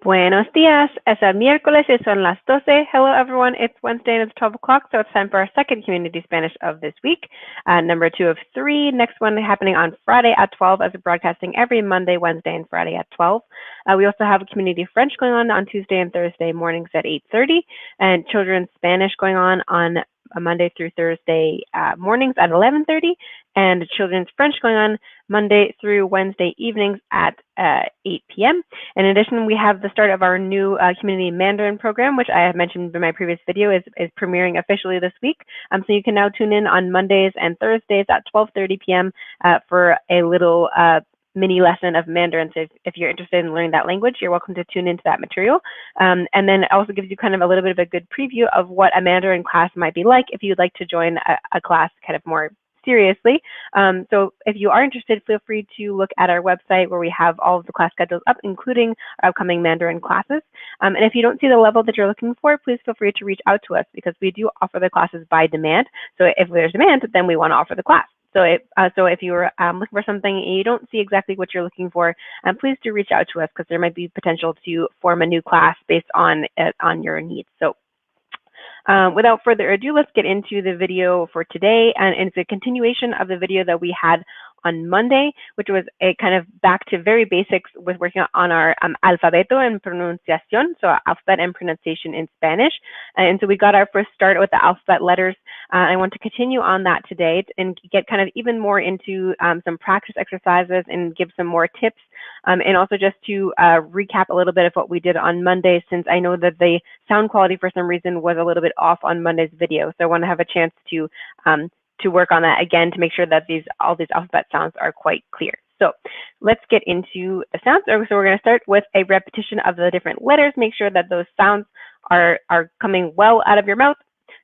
Buenos días. Es el miércoles y son las 12. Hello, everyone. It's Wednesday and it's 12 o'clock, so it's time for our second Community Spanish of this week, number 2 of 3. Next one happening on Friday at 12 as we're broadcasting every Monday, Wednesday, and Friday at 12. We also have Community French going on Tuesday and Thursday mornings at 8:30, and Children's Spanish going on Monday through Thursday mornings at 11:30, and Children's French going on Monday through Wednesday evenings at 8 p.m. In addition, we have the start of our new Community Mandarin program, which I have mentioned in my previous video is premiering officially this week. So you can now tune in on Mondays and Thursdays at 12:30 p.m. For a little mini lesson of Mandarin. So if you're interested in learning that language, you're welcome to tune into that material. And then it also gives you kind of a little bit of a good preview of what a Mandarin class might be like if you'd like to join a class kind of more seriously. So if you are interested, feel free to look at our website where we have all of the class schedules up, including our upcoming Mandarin classes. And if you don't see the level that you're looking for, please feel free to reach out to us because we do offer the classes by demand. So if there's demand, then we want to offer the class. So if you're looking for something and you don't see exactly what you're looking for, please do reach out to us because there might be potential to form a new class based on your needs. So without further ado, let's get into the video for today. And it's a continuation of the video that we had on Monday, which was a kind of back to very basics with working on our Alfabeto and Pronunciación, so alphabet and pronunciation in Spanish. And so we got our first start with the alphabet letters. I want to continue on that today and get kind of even more into some practice exercises and give some more tips. And also just to recap a little bit of what we did on Monday, since I know that the sound quality for some reason was a little bit off on Monday's video. So I want to have a chance to work on that again to make sure that all these alphabet sounds are quite clear. So let's get into the sounds. So we're going to start with a repetition of the different letters. Make sure that those sounds are coming well out of your mouth.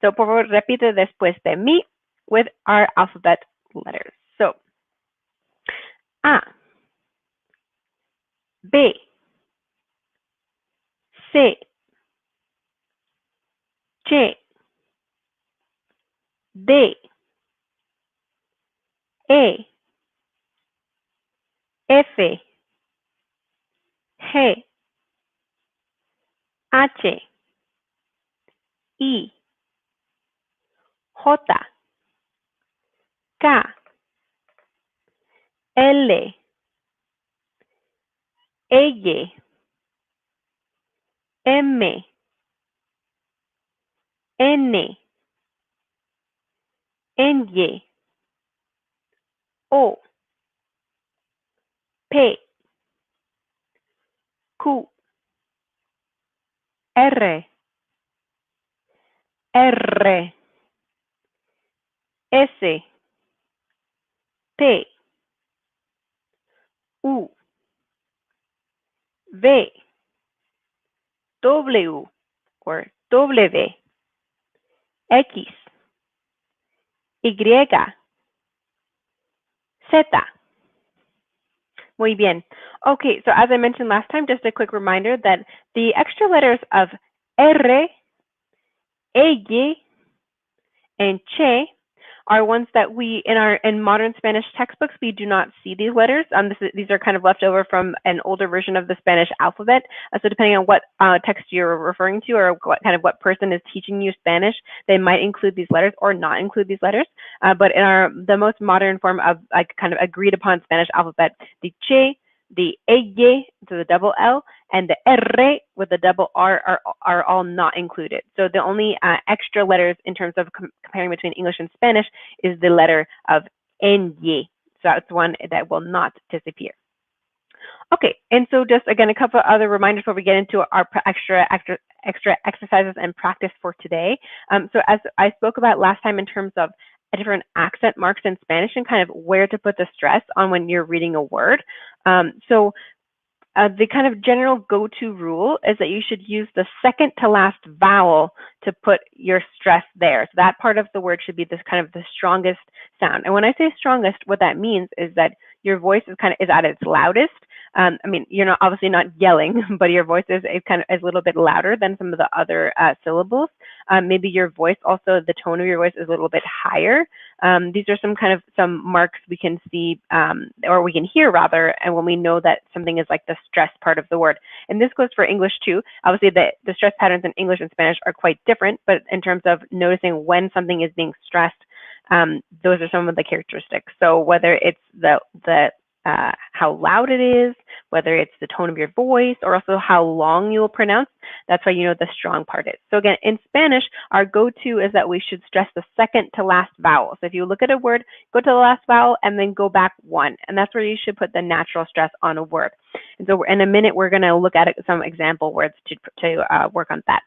So por favor, repite después de mí with our alphabet letters. So A, B, C, J, D, E, F, G, H, I, J, K, L, M, N, O, P, Q, R, S, T, U, V, W or W, X, Y, Z. Muy bien. Okay, so as I mentioned last time, just a quick reminder that the extra letters of R, Y, and Che are ones that we, in modern Spanish textbooks, we do not see these letters. These are kind of left over from an older version of the Spanish alphabet. So depending on what text you're referring to or what person is teaching you Spanish, they might include these letters or not include these letters. But in the most modern form of kind of agreed upon Spanish alphabet, the Che, the Y, so the double L, and the R with the double R are all not included. So the only extra letters in terms of comparing between English and Spanish is the letter of Ny. So that's one that will not disappear. Okay, and so just again, a couple of other reminders before we get into our extra exercises and practice for today. So as I spoke about last time in terms of different accent marks in Spanish and kind of where to put the stress on when you're reading a word. So the kind of general go-to rule is that you should use the second to last vowel to put your stress there. So that part of the word should be this kind of the strongest sound. And when I say strongest, what that means is that your voice is at its loudest. I mean, you're obviously not yelling, but your voice is a little bit louder than some of the other syllables. Maybe your voice also, the tone of your voice is a little bit higher. These are some marks we can see, or we can hear rather, and when we know that something is like the stress part of the word. And this goes for English too. Obviously the stress patterns in English and Spanish are quite different, but in terms of noticing when something is being stressed, those are some of the characteristics. So whether it's how loud it is, whether it's the tone of your voice, or also how long you will pronounce, that's why you know the strong part is. So again, in Spanish, our go-to is that we should stress the second to last vowel. So if you look at a word, go to the last vowel and then go back one. And that's where you should put the natural stress on a word. And so in a minute, we're going to look at some example words to work on that.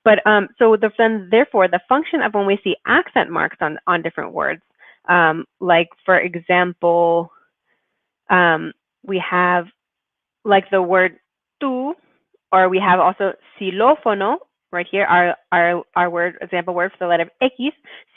But therefore, the function of when we see accent marks on different words, like for example, we have like the word tú, or we have also xilófono right here, our word, example word for the letter X,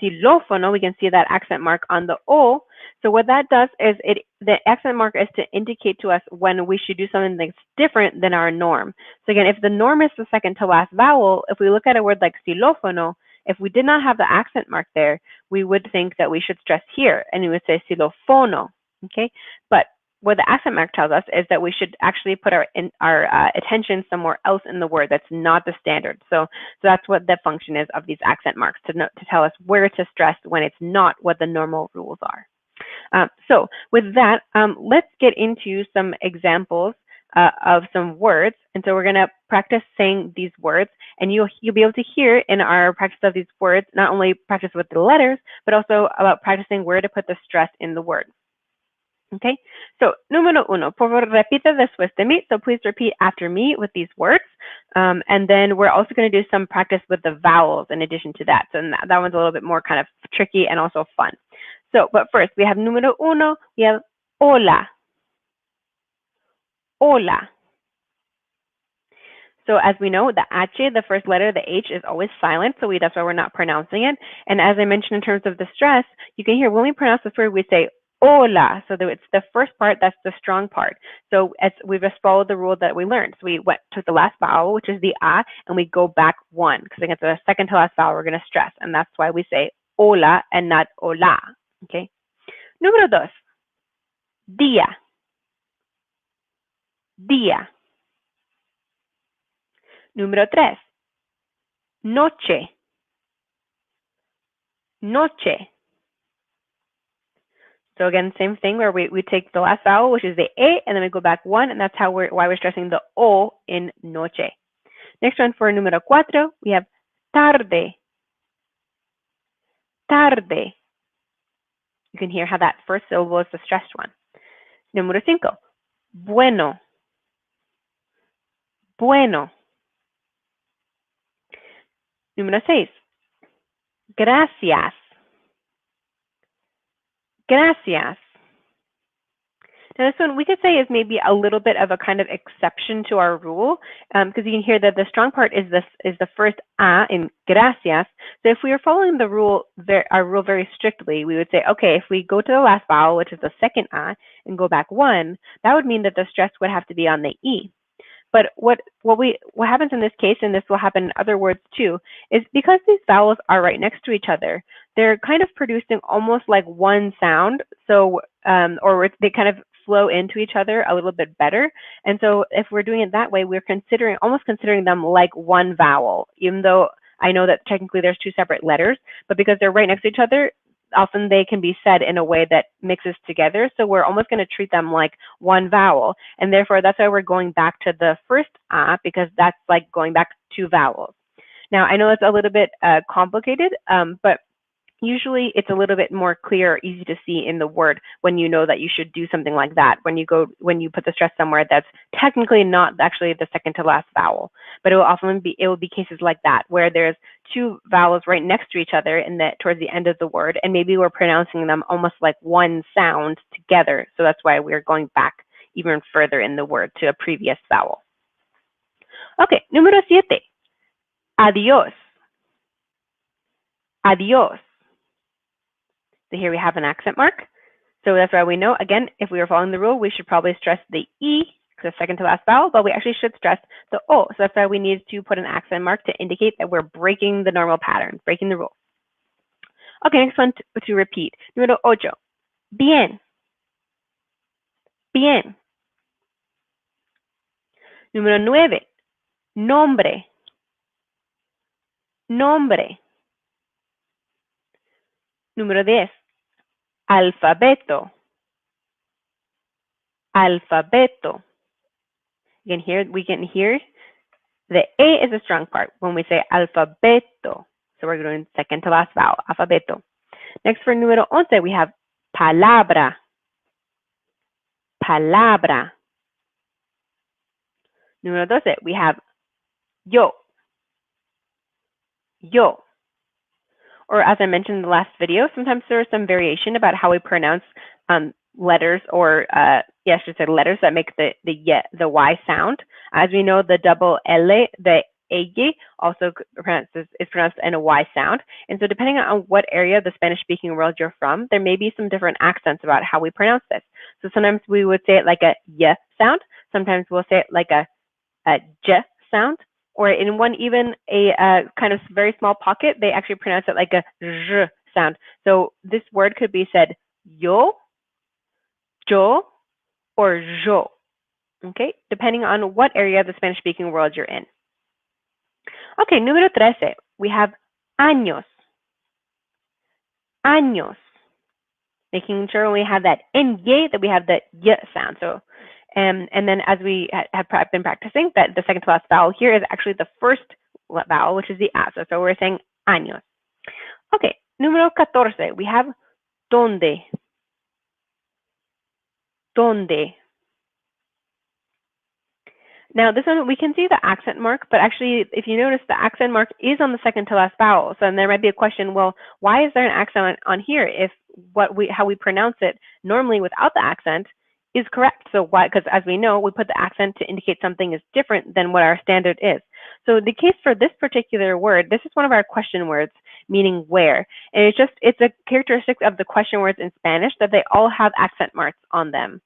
xilófono, we can see that accent mark on the O. So what that does is the accent mark is to indicate to us when we should do something that's different than our norm. So again, if the norm is the second to last vowel, if we look at a word like xilófono, if we did not have the accent mark there, we would think that we should stress here, and we would say xilófono, okay? But what the accent mark tells us is that we should actually put our attention somewhere else in the word that's not the standard. So that's what the function is of these accent marks, to tell us where to stress when it's not what the normal rules are. So with that, let's get into some examples of some words. And so we're going to practice saying these words, and you'll be able to hear in our practice of these words, not only practice with the letters, but also about practicing where to put the stress in the word. Okay, so número uno, por favor, repite después de mí. So please repeat after me with these words. And then we're also going to do some practice with the vowels in addition to that. So that one's a little bit more kind of tricky and also fun. So, but first, we have número uno, we have hola. Hola. So as we know, the H, the first letter, the H is always silent, so that's why we're not pronouncing it. And as I mentioned in terms of the stress, you can hear when we pronounce this word, we say hola. So it's the first part, that's the strong part. So as we've just followed the rule that we learned. So we took the last vowel, which is the A, and we go back one, because against the second to last vowel, we're going to stress. And that's why we say hola and not hola. Okay. Número dos, día. Día. Número tres, noche. Noche. So again, same thing where we take the last vowel, which is the A, and then we go back one, and that's why we're stressing the O in noche. Next one for número cuatro, we have tarde. Tarde. You can hear how that first syllable is the stressed one. Número cinco, bueno. Bueno. Número seis, gracias. Gracias. Now this one we could say is maybe a little bit of a kind of exception to our rule, because you can hear that the strong part is the first A in gracias. So if we were following the rule, our rule very strictly, we would say, okay, if we go to the last vowel, which is the second A, and go back one, that would mean that the stress would have to be on the E. But what happens in this case, and this will happen in other words too, is because these vowels are right next to each other, they're kind of producing almost like one sound. So, or they kind of flow into each other a little bit better. And so if we're doing it that way, we're almost considering them like one vowel, even though I know that technically there's two separate letters, but because they're right next to each other, often they can be said in a way that mixes together. So we're almost going to treat them like one vowel. And therefore, that's why we're going back to the first A, because that's like going back two vowels. Now, I know it's a little bit complicated, but usually it's a little bit more clear or easy to see in the word when you know that you should do something like that, when you put the stress somewhere that's technically not actually the second to last vowel. But it will be cases like that where there's two vowels right next to each other towards the end of the word, and maybe we're pronouncing them almost like one sound together. So that's why we're going back even further in the word to a previous vowel. Okay, número 7. Adiós. Adiós. So here we have an accent mark. So that's why we know, again, if we were following the rule, we should probably stress the E the second to last vowel, but we actually should stress the O. So that's why we need to put an accent mark to indicate that we're breaking the normal pattern, breaking the rule. Okay, next one to repeat. Número 8. Bien. Bien. Número 9. Nombre. Nombre. Número 10. Alfabeto. Alfabeto. We can hear the A is a strong part when we say alfabeto. So we're doing second to last vowel, alfabeto. Next for número 11, we have palabra. Palabra. Número 12, we have yo. Yo. Or as I mentioned in the last video, sometimes there is some variation about how we pronounce letters or, yes, I said letters that make the Y sound. As we know, the double L, the ella, also is pronounced in a Y sound. And so depending on what area of the Spanish-speaking world you're from, there may be some different accents about how we pronounce this. So sometimes we would say it like a Y sound. Sometimes we'll say it like a J sound. Or in one even a kind of very small pocket, they actually pronounce it like a Z sound. So this word could be said yo, or yo, okay, depending on what area of the Spanish-speaking world you're in. Okay, número 13, we have años. Años. Making sure when we have that N-Y, that we have the Y sound. So, and then as we have been practicing, that the second to last vowel here is actually the first vowel, which is the A. So we're saying años. Okay, número 14, we have donde. Donde. Now this one, we can see the accent mark, but actually, if you notice, the accent mark is on the second to last vowel. So there might be a question, well, why is there an accent on here if how we pronounce it normally without the accent is correct? So why? Because as we know, we put the accent to indicate something is different than what our standard is. So the case for this particular word, this is one of our question words, meaning where. And it's a characteristic of the question words in Spanish that they all have accent marks on them.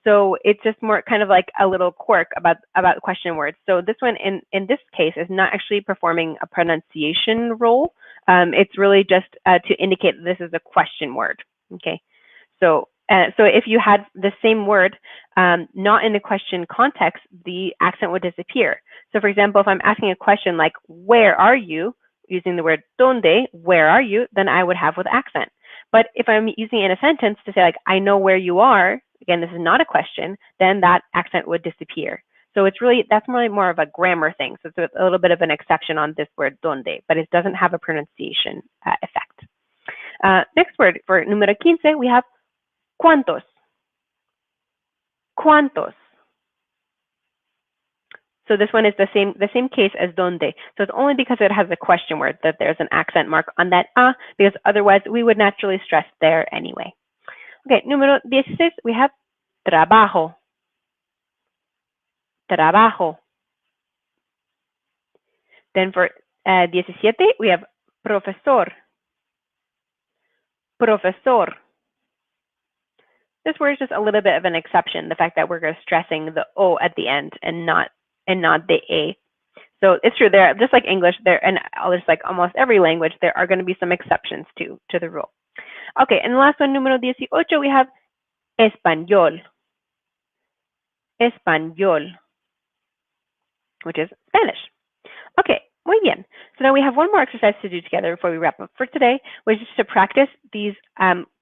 So it's just more kind of like a little quirk about question words. So this one in this case is not actually performing a pronunciation role. It's really just to indicate that this is a question word. Okay, so if you had the same word not in a question context, the accent would disappear. So for example, if I'm asking a question like where are you, using the word donde, where are you, then I would have with accent. But if I'm using it in a sentence to say like I know where you are, again, this is not a question, then that accent would disappear. So it's really, that's more of a grammar thing. So it's a little bit of an exception on this word donde, but it doesn't have a pronunciation effect. Next word for número 15, we have cuántos. Cuántos. So this one is the same case as donde. So it's only because it has a question word that there's an accent mark on that a, because otherwise we would naturally stress there anyway. Okay, número 16, we have trabajo. Trabajo. Then for 17, we have profesor. Profesor. This word is just a little bit of an exception, the fact that we're stressing the O at the end and not the A. So it's true, there, just like English, and just like almost every language, there are going to be some exceptions to the rule. Okay, and the last one, número 18, we have español. Español, which is Spanish. Okay, muy bien. So now we have one more exercise to do together before we wrap up for today, which is to practice these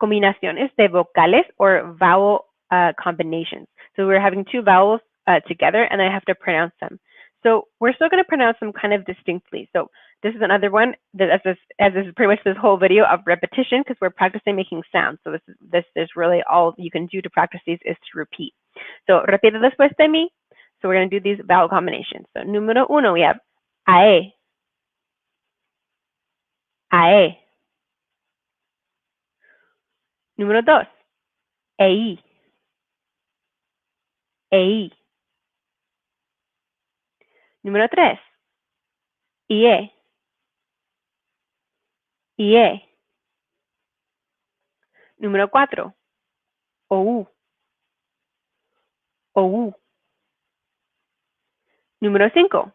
combinaciones de vocales or vowel combinations. So we're having two vowels together, and I have to pronounce them. So we're still going to pronounce them kind of distinctly. So this is another one that, as this is pretty much this whole video of repetition, because we're practicing making sounds. So this is really all you can do to practice these is to repeat. So repite después de mí. So we're going to do these vowel combinations. So número 1, we have ae. Ae. Número 2, ei. Ei. Número 3, ie. Ie. Número 4, ou. Ou. Número 5.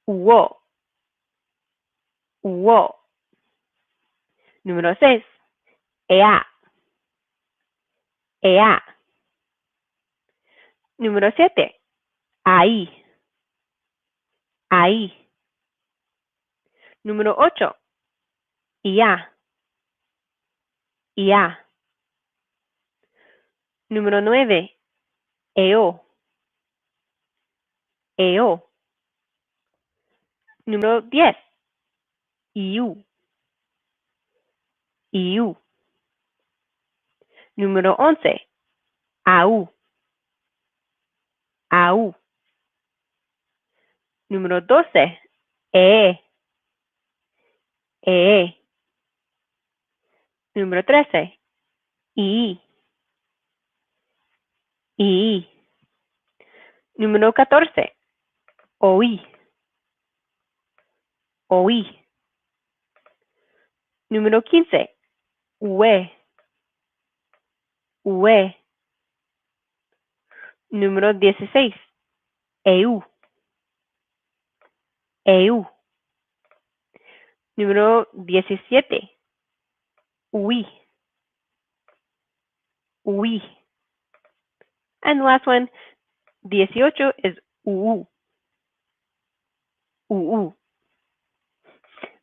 Wo. Wo. Número 6. Ea. Ea. Número 7. Ahí. Ahí. Número 8. Ya. Ya. Número 9. Eo. Eo. Número 10. Iu. Iu. Número 11. Au. Au. Número 12. E. E. Número 13. I. I. Número 14. Oí. Oí. Número 15. Ue. Ue. Número 16. Eu. Eu. Número 17. Oui. Oui. And the last one, 18 is uu. Uu.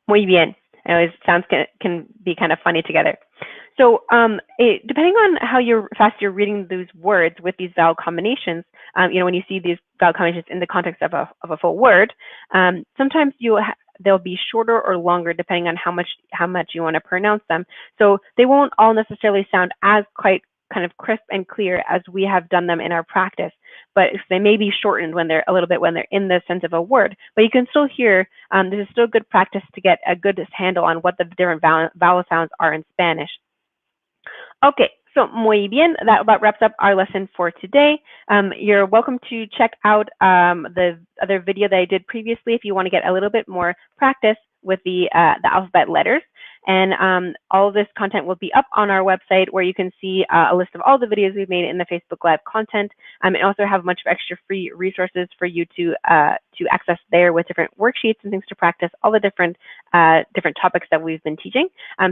Muy bien. I know it sounds can be kind of funny together. So depending on how fast you're reading those words with these vowel combinations, when you see these vowel combinations in the context of a full word, sometimes they'll be shorter or longer depending on how much you want to pronounce them. So they won't all necessarily sound as quite kind of crisp and clear as we have done them in our practice, but they may be shortened when they're in the sense of a word. But you can still hear, this is still good practice to get a good handle on what the different vowel sounds are in Spanish. Okay, so muy bien, that about wraps up our lesson for today. You're welcome to check out the other video that I did previously if you want to get a little bit more practice with the alphabet letters. And all of this content will be up on our website, where you can see a list of all the videos we've made in the Facebook Live content, and also have a bunch of extra free resources for you to access there, with different worksheets and things to practice all the different topics that we've been teaching.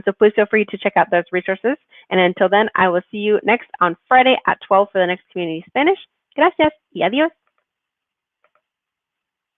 So please feel free to check out those resources. And until then, I will see you next on Friday at 12 for the next Community Spanish. Gracias y adiós.